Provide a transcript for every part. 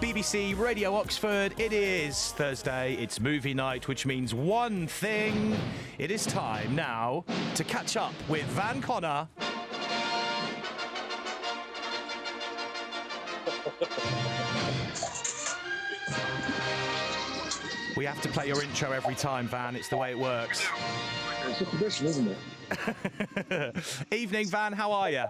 BBC Radio Oxford. It is Thursday, it's movie night, which means one thing. It is time now to catch up with Van Connor. We have to play your intro every time, Van. It's the way it works. It's a tradition, isn't it? Evening, Van. How are you?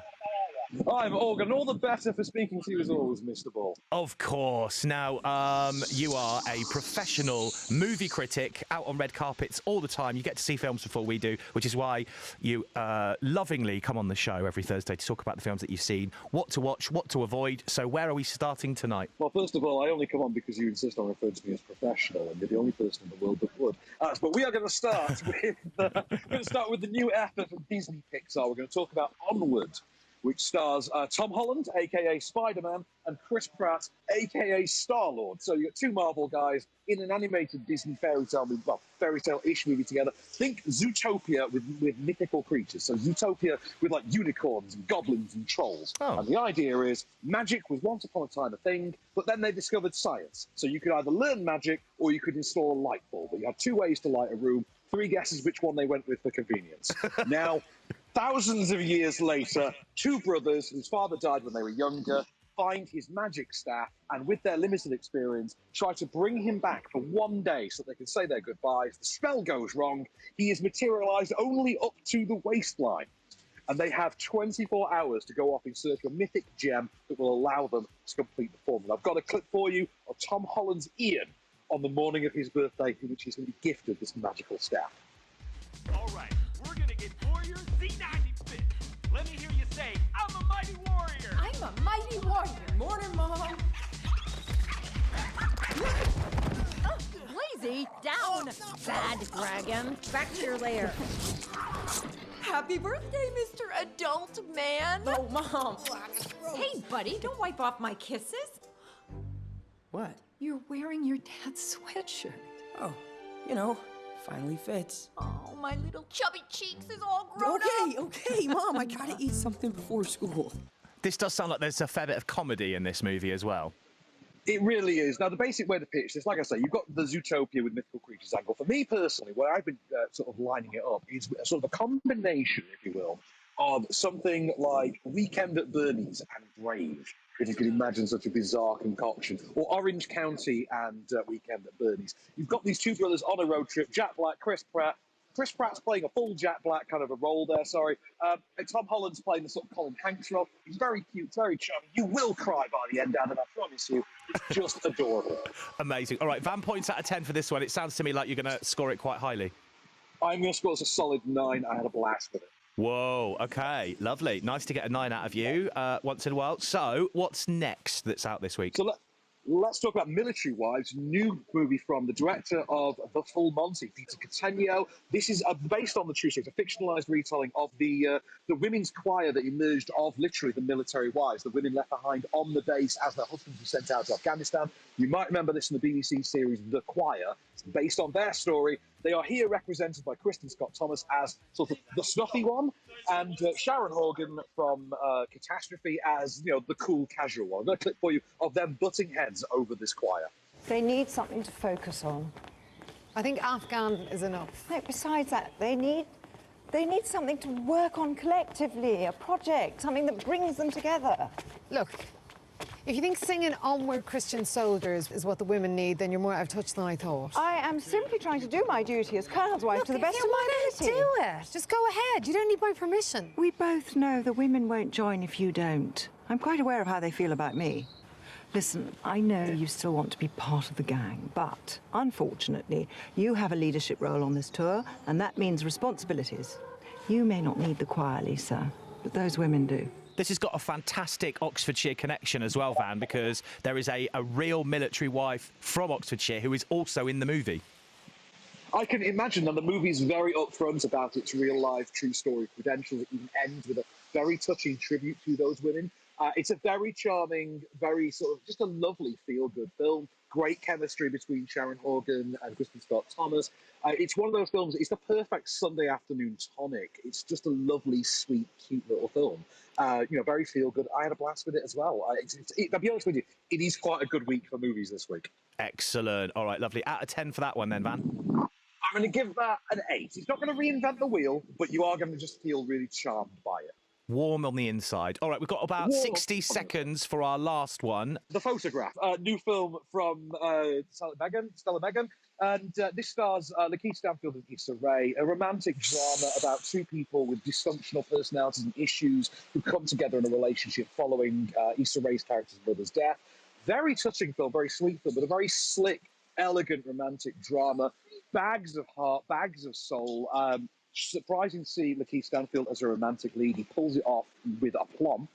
I'm Organ. All the better for speaking to you as always, Mr. Ball. Of course. Now, you are a professional movie critic out on red carpets all the time. You get to see films before we do, which is why you lovingly come on the show every Thursday to talk about the films that you've seen, what to watch, what to avoid. So where are we starting tonight? Well, first of all, I only come on because you insist on referring to me as professional, and you're the only person in the world that would. But we are going to start with the new effort from Disney Pixar. We're going to talk about Onward, which stars Tom Holland, a.k.a. Spider-Man, and Chris Pratt, a.k.a. Star-Lord. So you've got two Marvel guys in an animated Disney fairy tale-ish movie together. Think Zootopia with mythical creatures. So Zootopia with, like, unicorns and goblins and trolls. Oh. And the idea is magic was once upon a time a thing, but then they discovered science. So you could either learn magic or you could install a light bulb. But you had two ways to light a room. 3 guesses which one they went with for convenience. Now, thousands of years later, two brothers whose father died when they were younger find his magic staff and, with their limited experience, try to bring him back for one day so they can say their goodbyes. The spell goes wrong. He is materialized only up to the waistline. And they have 24 hours to go off in search of a mythic gem that will allow them to complete the formula. I've got a clip for you of Tom Holland's Ian on the morning of his birthday, in which he's going to be gifted this magical staff. All right, we're going to get Warrior Z90 fit. Let me hear you say, I'm a mighty warrior. I'm a mighty warrior. Morning, Mom. Lazy, down. Bad dragon. Back to your lair. Happy birthday, Mr. Adult Man. Oh, Mom. Hey, buddy, don't wipe off my kisses. What? You're wearing your dad's sweatshirt. Oh, you know, finally fits. Oh, my little chubby cheeks is all grown up. Okay, Mom, I gotta eat something before school. This does sound like there's a fair bit of comedy in this movie as well. It really is. Now, the basic way to pitch this, like I say, you've got the Zootopia with mythical creatures angle. For me personally, where I've been sort of lining it up is sort of a combination, if you will, of something like Weekend at Bernie's and Brave, if you can imagine such a bizarre concoction, or Orange County and Weekend at Bernie's. You've got these two brothers on a road trip, Jack Black, Chris Pratt. Chris Pratt's playing a full Jack Black kind of a role there, sorry. Tom Holland's playing the sort of Colin Hanks role. He's very cute, very charming. You will cry by the end, Adam, I promise you. It's just adorable. Amazing. All right, Van, points out of 10 for this one. It sounds to me like you're going to score it quite highly. I'm going to score us a solid 9. I had a blast with it. Whoa, okay, lovely. Nice to get a 9 out of you once in a while. So, what's next that's out this week? So let's talk about Military Wives, new movie from the director of The Full Monty, Peter Cattaneo. This is based on the true story. It's a fictionalized retelling of the women's choir that emerged of literally the military wives, the women left behind on the base as their husbands were sent out to Afghanistan. You might remember this in the BBC series The Choir. It's based on their story. They are here represented by Kristen Scott Thomas as sort of the snuffy one, and Sharon Horgan from Catastrophe as, you know, the cool casual one. I've got a clip for you of them butting heads over this choir. They need something to focus on. I think Afghan is enough. No, besides that, they need something to work on collectively, a project, something that brings them together. Look, if you think singing Onward Christian Soldiers is what the women need, then you're more out of touch than I thought. I am simply trying to do my duty as Colonel's wife to the best of my ability. Do it. Just go ahead. You don't need my permission. We both know the women won't join if you don't. I'm quite aware of how they feel about me. Listen, I know you still want to be part of the gang, but unfortunately, you have a leadership role on this tour, and that means responsibilities. You may not need the choir, Lisa, but those women do. This has got a fantastic Oxfordshire connection as well, Van, because there is a real military wife from Oxfordshire who is also in the movie. I can imagine that the movie's very upfront about its real-life, true-story credentials. It even ends with a very touching tribute to those women. It's a very charming, very sort of just a lovely feel-good film. Great chemistry between Sharon Horgan and Kristen Scott Thomas. It's one of those films. It's the perfect Sunday afternoon tonic. It's just a lovely, sweet, cute little film. Very feel-good. I had a blast with it as well. I'll be honest with you, it is quite a good week for movies this week. Excellent. All right, lovely. Out of 10 for that one then, Van. I'm going to give that an 8. It's not going to reinvent the wheel, but you are going to just feel really charmed by it. Warm on the inside. All right, we've got about 60 seconds for our last one. The Photograph, new film from Stella Megan. And this stars Lakeith Stanfield and Issa Rae, a romantic drama about two people with dysfunctional personalities and issues who come together in a relationship following Issa Rae's character's brother's death. Very touching film, very sweet film, but a very slick, elegant, romantic drama. Bags of heart, bags of soul. Surprising to see Lakeith Stanfield as a romantic lead. He pulls it off with aplomb.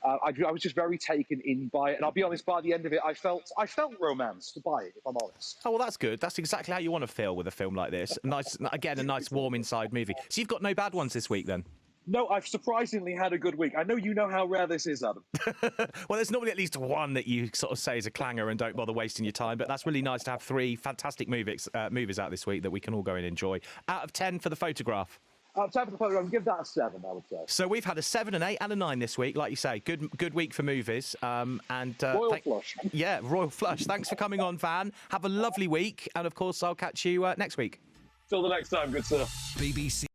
I was just very taken in by it, and I'll be honest. By the end of it, I felt romanced by it. If I'm honest. Oh well, that's good. That's exactly how you want to feel with a film like this. Nice, again, a nice warm inside movie. So you've got no bad ones this week, then? No, I've surprisingly had a good week. I know you know how rare this is, Adam. Well, there's normally at least one that you sort of say is a clanger and don't bother wasting your time, but that's really nice to have 3 fantastic movies out this week that we can all go and enjoy. Out of 10 for The Photograph. Time for the program. Give that a 7, I would say. So we've had a 7, an 8 and a 9 this week. Like you say, good week for movies. Royal flush. Yeah, royal flush. Thanks for coming on, Van. Have a lovely week. And, of course, I'll catch you next week. Till the next time, good sir. BBC